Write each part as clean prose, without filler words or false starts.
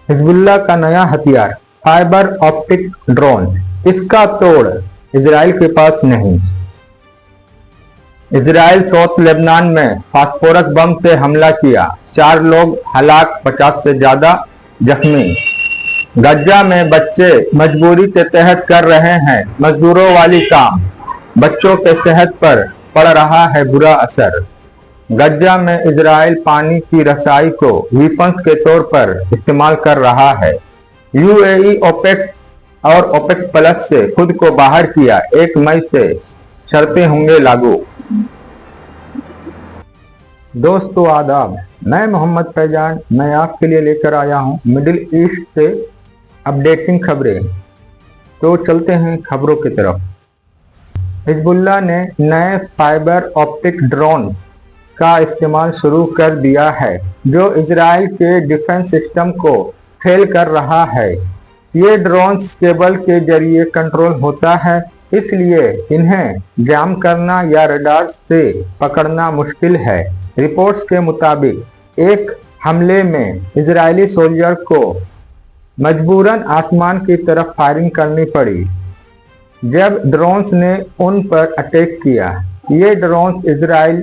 Hezbollah का नया हथियार फाइबर ऑप्टिक ड्रोन, इसका तोड़ इजराइल के पास नहीं। इजराइल साउथ लेबनान में फास्फोरस बम से हमला किया, 4 लोग हलाक, 50 से ज्यादा जख्मी। गज्जा में बच्चे मजबूरी के तहत कर रहे हैं मजदूरों वाली काम, बच्चों के सेहत पर पड़ रहा है बुरा असर। गज्जा में इजराइल पानी की रसाई को वीपन्स के तौर पर इस्तेमाल कर रहा है। यूएई ओपेक और ओपेक प्लस से खुद को बाहर किया, 1 मई से शर्तें होंगे लागू। दोस्तों आदाब, मैं मोहम्मद फैजान, मैं आपके लिए लेकर आया हूं मिडिल ईस्ट से अपडेटिंग खबरें। तो चलते हैं खबरों की तरफ। हिजबुल्लाह ने नए फाइबर ऑप्टिक ड्रोन का इस्तेमाल शुरू कर दिया है, जो इजराइल के डिफेंस सिस्टम को फेल कर रहा है। ये ड्रोन्स केबल के जरिए कंट्रोल होता है, इसलिए इन्हें जाम करना या रडार से पकड़ना मुश्किल है। रिपोर्ट्स के मुताबिक एक हमले में इजरायली सोल्जर को मजबूरन आसमान की तरफ फायरिंग करनी पड़ी जब ड्रोन्स ने उन पर अटैक किया। ये ड्रोन्स इजराइल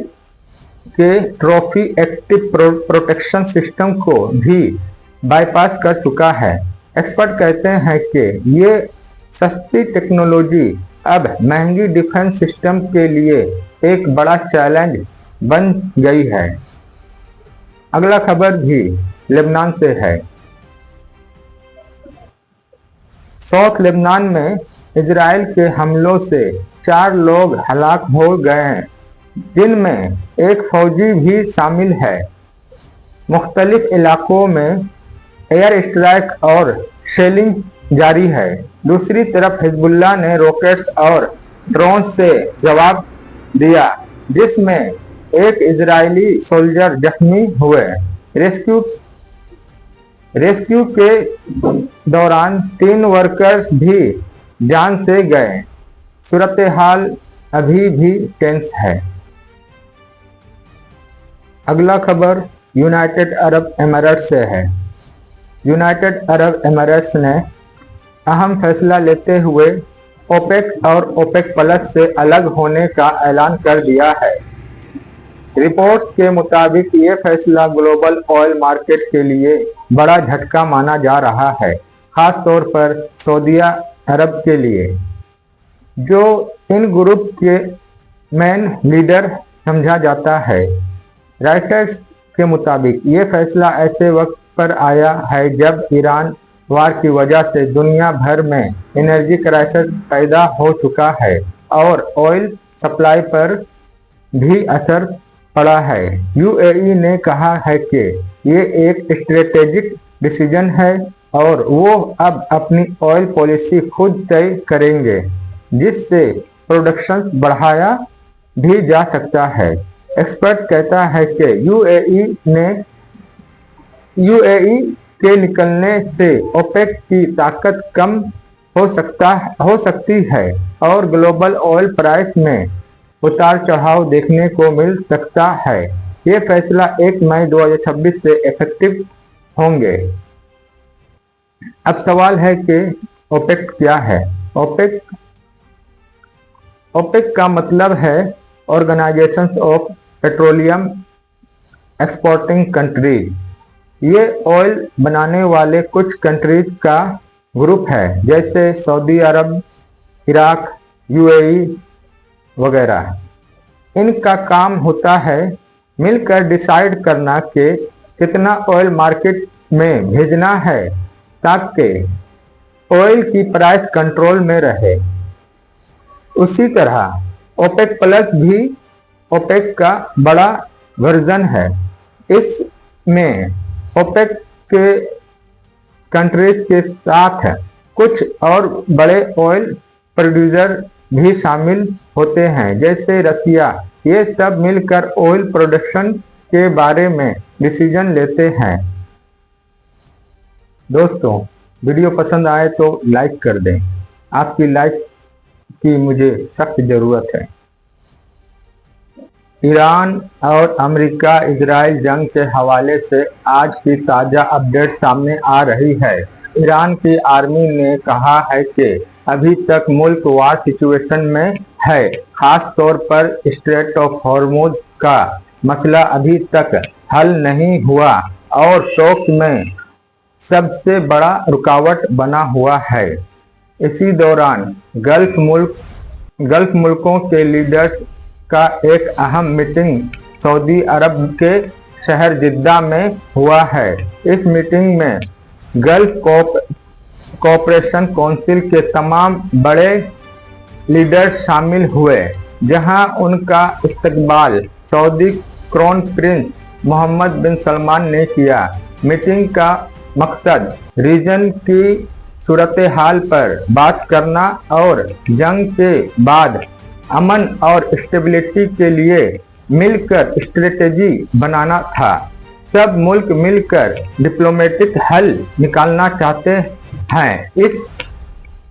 के ट्रॉफी एक्टिव प्रोटेक्शन सिस्टम को भी बाईपास कर चुका है। एक्सपर्ट कहते हैं कि ये सस्ती टेक्नोलॉजी अब महंगी डिफेंस सिस्टम के लिए एक बड़ा चैलेंज बन गई है। अगला खबर भी लेबनान से है। साउथ लेबनान में इजराइल के हमलों से 4 लोग हलाक हो गए हैं, जिनमें एक फौजी भी शामिल है। मुख्तलिफ इलाकों में एयर स्ट्राइक और शेलिंग जारी है। दूसरी तरफ हिजबुल्लाह ने रॉकेट्स और ड्रोन से जवाब दिया, जिसमें एक इजरायली सोल्जर जख्मी हुए। रेस्क्यू के दौरान 3 वर्कर्स भी जान से गए। सूरत हाल अभी भी टेंस है। अगला खबर यूनाइटेड अरब एमिरेट्स से है। यूनाइटेड अरब एमिरेट्स ने अहम फैसला लेते हुए ओपेक और ओपेक प्लस से अलग होने का ऐलान कर दिया है। रिपोर्ट्स के मुताबिक ये फैसला ग्लोबल ऑयल मार्केट के लिए बड़ा झटका माना जा रहा है, खास तौर पर सऊदी अरब के लिए, जो इन ग्रुप के मेन लीडर समझा जाता है। राइटर्स के मुताबिक ये फैसला ऐसे वक्त पर आया है जब ईरान वार की वजह से दुनिया भर में एनर्जी क्राइसिस पैदा हो चुका है और ऑयल सप्लाई पर भी असर पड़ा है। यूएई ने कहा है कि ये एक स्ट्रेटेजिक डिसीजन है और वो अब अपनी ऑयल पॉलिसी खुद तय करेंगे, जिससे प्रोडक्शन बढ़ाया भी जा सकता है। एक्सपर्ट कहता है कि यूएई के निकलने से ओपेक की ताकत कम हो सकती है और ग्लोबल ऑयल प्राइस में उतार चढ़ाव देखने को मिल सकता है। ये फैसला 1 मई 2026 से इफेक्टिव होंगे। अब सवाल है कि ओपेक क्या है। ओपेक का मतलब है organization of petroleum exporting countries. ये ऑयल बनाने वाले कुछ कंट्रीज का ग्रुप है, जैसे सऊदी अरब, इराक, यूएई वगैरह। इनका काम होता है मिलकर डिसाइड करना कि कितना ऑयल मार्केट में भेजना है ताकि ऑयल की प्राइस कंट्रोल में रहे। उसी तरह ओपेक प्लस भी ओपेक का बड़ा वर्जन है। इसमें ओपेक के कंट्रीज के साथ कुछ और बड़े ऑयल प्रोड्यूसर भी शामिल होते हैं, जैसे रसिया। ये सब मिलकर ऑयल प्रोडक्शन के बारे में डिसीजन लेते हैं। दोस्तों, वीडियो पसंद आए तो लाइक कर दें। आपकी लाइक की मुझे सख्त ज़रूरत है। ईरान और अमेरिका इजराइल जंग के हवाले से आज की ताज़ा अपडेट सामने आ रही है। ईरान की आर्मी ने कहा है कि अभी तक मुल्क वार सिचुएशन में है, खास तौर पर स्ट्रेट ऑफ हॉर्मुज का मसला अभी तक हल नहीं हुआ और शौक में सबसे बड़ा रुकावट बना हुआ है। इसी दौरान गल्फ मुल्कों के लीडर्स का एक अहम मीटिंग सऊदी अरब के शहर जिद्दा में हुआ है। इस मीटिंग में गल्फ कोऑपरेशन काउंसिल के तमाम बड़े लीडर्स शामिल हुए, जहां उनका इस्तकबाल सऊदी क्राउन प्रिंस मोहम्मद बिन सलमान ने किया। मीटिंग का मकसद रीजन की सूरत हाल पर बात करना और जंग के बाद अमन और स्टेबिलिटी के लिए मिलकर स्ट्रेटेजी बनाना था। सब मुल्क मिलकर डिप्लोमेटिक हल निकालना चाहते हैं।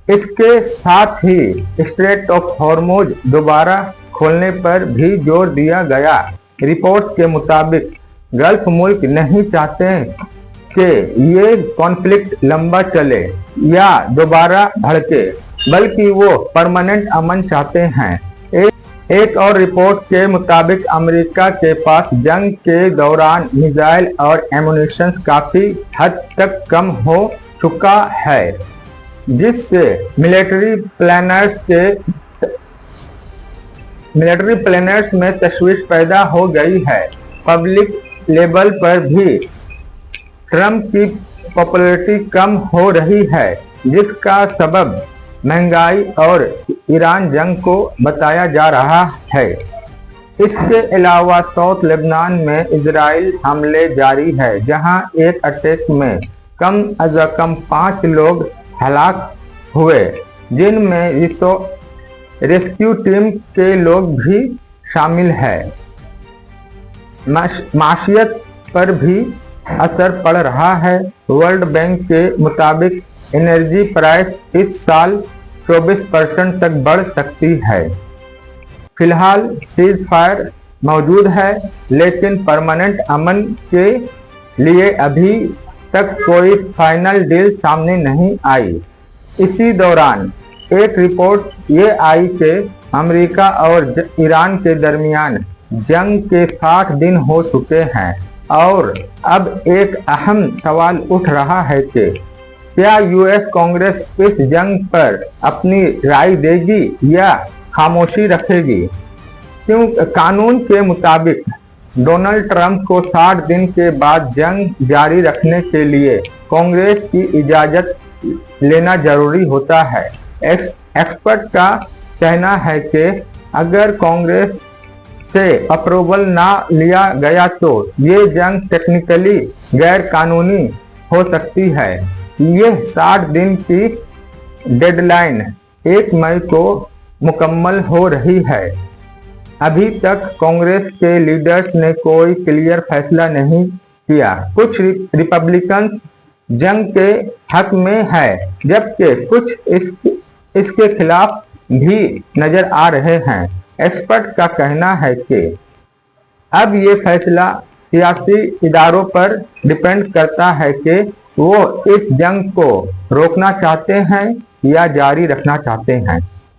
इसके साथ ही स्ट्रेट ऑफ हॉर्मुज दोबारा खोलने पर भी जोर दिया गया। रिपोर्ट्स के मुताबिक गल्फ मुल्क नहीं चाहते कि ये कॉन्फ्लिक्ट लंबा चले या दोबारा भड़के, बल्कि वो परमानेंट अमन चाहते हैं। एक और रिपोर्ट के मुताबिक अमेरिका के पास जंग के दौरान मिसाइल और एमुनिशन काफी हद तक कम हो चुका है, जिससे मिलिट्री प्लानर्स में तशवीश पैदा हो गई है। पब्लिक लेवल पर भी ट्रंप की पॉपुलैरिटी कम हो रही है, जिसका सबब महंगाई और ईरान जंग को बताया जा रहा है। इसके अलावा साउथ लेबनान में इजराइल हमले जारी है, जहां एक अटैक में कम अज कम 5 लोग हलाक हुए, जिनमें रेस्क्यू टीम के लोग भी शामिल हैं। माशियत पर भी असर पड़ रहा है। वर्ल्ड बैंक के मुताबिक एनर्जी प्राइस इस साल 24% तक बढ़ सकती है। फिलहाल सीज फायर मौजूद है, लेकिन परमानेंट अमन के लिए अभी तक कोई फाइनल डील सामने नहीं आई। इसी दौरान एक रिपोर्ट ये आई कि अमेरिका और ईरान के दरमियान जंग के 60 दिन हो चुके हैं और अब एक अहम सवाल उठ रहा है कि क्या यूएस कांग्रेस इस जंग पर अपनी राय देगी या खामोशी रखेगी? क्यों कानून के मुताबिक डोनाल्ड ट्रंप को 60 दिन के बाद जंग जारी रखने के लिए कांग्रेस की इजाजत लेना जरूरी होता है। एक्सपर्ट का कहना है कि अगर कांग्रेस से अप्रूवल ना लिया गया तो ये जंग टेक्निकली गैर कानूनी हो सकती है। यह 60 दिन की डेडलाइन 1 मई को मुकम्मल हो रही है। अभी तक कांग्रेस के लीडर्स ने कोई क्लियर फैसला नहीं किया। कुछ रिपब्लिकन जंग के हक में है, जबकि कुछ इसके खिलाफ भी नजर आ रहे हैं। एक्सपर्ट का कहना है कि अब ये फैसला सियासी इदारों पर डिपेंड करता है कि वो इस जंग को रोकना चाहते हैं या जारी रखना चाहते हैं।